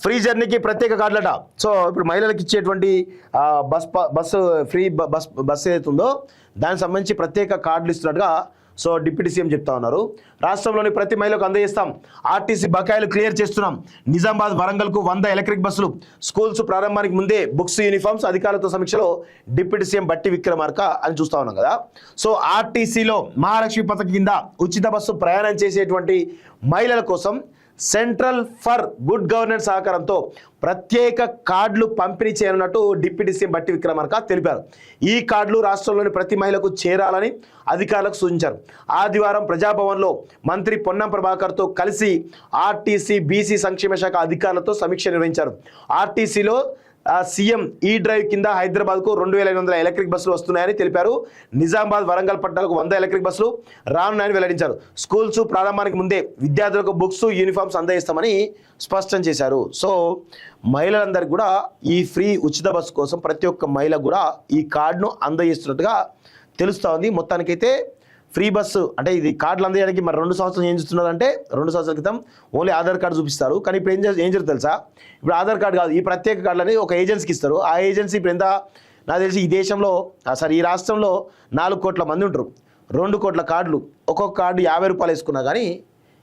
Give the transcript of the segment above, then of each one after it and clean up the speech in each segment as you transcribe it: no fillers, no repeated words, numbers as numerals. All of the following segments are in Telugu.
ఫ్రీ జర్నీకి ప్రత్యేక కార్డులట. సో ఇప్పుడు మహిళలకు ఇచ్చేటువంటి బస్సు ఫ్రీ బస్ ఏదైతే ఉందో దానికి సంబంధించి ప్రత్యేక కార్డులు ఇస్తున్నట్టుగా సో డిప్యూటీ సీఎం చెప్తా ఉన్నారు. రాష్ట్రంలోని ప్రతి మహిళకు అందజేస్తాం, ఆర్టీసీ బకాయిలు క్లియర్ చేస్తున్నాం, నిజామాబాద్ వరంగల్కు 100 ఎలక్ట్రిక్ బస్సులు, స్కూల్స్ ప్రారంభానికి ముందే బుక్స్ యూనిఫామ్స్, అధికారులతో సమీక్షలో డిప్యూటీ సీఎం బట్టి విక్రమార్క అని చూస్తా ఉన్నాం కదా. సో ఆర్టీసీలో మహాలక్ష్మి పథకం కింద ఉచిత బస్సు ప్రయాణం చేసేటువంటి మహిళల కోసం సెంట్రల్ ఫర్ గుడ్ గవర్నెన్స్ సహకారంతో ప్రత్యేక కార్డులు పంపిణీ చేయనున్నట్టు డిప్యూటీ సీఎం బట్టి విక్రమార్క తెలిపారు. ఈ కార్డులు రాష్ట్రంలోని ప్రతి మహిళకు చేరాలని అధికారులకు సూచించారు. ఆదివారం ప్రజాభవన్లో మంత్రి పొన్నం ప్రభాకర్తో కలిసి ఆర్టీసీ బీసీ సంక్షేమ శాఖ అధికారులతో సమీక్ష నిర్వహించారు. ఆర్టీసీలో సీఎం ఈ డ్రైవ్ కింద హైదరాబాద్కు 2500 ఎలక్ట్రిక్ బస్సులు వస్తున్నాయని తెలిపారు. నిజామాబాద్ వరంగల్ పట్టణాలకు 100 ఎలక్ట్రిక్ బస్సులు రానున్నాయని వెల్లడించారు. స్కూల్స్ ప్రారంభానికి ముందే విద్యార్థులకు బుక్స్ యూనిఫామ్స్ అందజేస్తామని స్పష్టం చేశారు. సో మహిళలందరికీ కూడా ఈ ఫ్రీ ఉచిత బస్సు కోసం ప్రతి ఒక్క మహిళకు కూడా ఈ కార్డును అందజేస్తున్నట్టుగా తెలుస్తూ ఉంది. మొత్తానికైతే ఫ్రీ బస్సు అంటే ఇది కార్డులు అందజేయడానికి మరి 2 సంవత్సరాలు ఏం చేస్తున్నారంటే 2 సంవత్సరాల క్రితం ఓన్లీ ఆధార్ కార్డు చూపిస్తారు. కానీ ఇప్పుడు ఏం జరుగుతుంది తెలుసా, ఇప్పుడు ఆధార్ కార్డు కాదు, ఈ ప్రత్యేక కార్డులు అనేది ఒక ఏజెన్సీకి ఇస్తారు. ఆ ఏజెన్సీ ఇప్పుడు ఎంత నాకు తెలిసి ఈ దేశంలో ఈ రాష్ట్రంలో 4 కోట్ల మంది ఉంటారు. 2 కోట్ల కార్డులు, ఒక్కొక్క కార్డు 50 రూపాయలు వేసుకున్నా కానీ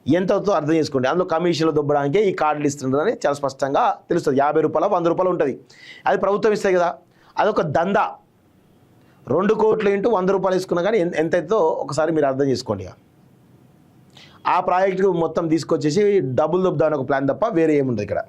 ఎంత అవుతుందో అర్థం చేసుకోండి. అందులో కమిషన్లు దొబ్బడానికే ఈ కార్డులు ఇస్తుంటారని చాలా స్పష్టంగా తెలుస్తుంది. 50 రూపాయలు 100 రూపాయలు ఉంటుంది, అది ప్రభుత్వం ఇస్తాయి కదా, అదొక దందా. 2 కోట్లు ఇంటూ 100 రూపాయలు వేసుకున్నా కానీ ఎంత అవుతుందో ఒకసారి మీరు అర్థం చేసుకోండి. ఆ ప్రాజెక్టుకు మొత్తం తీసుకొచ్చేసి డబ్బులు దొబ్బుదాని ఒక ప్లాన్ తప్ప వేరే ఏముండదు ఇక్కడ.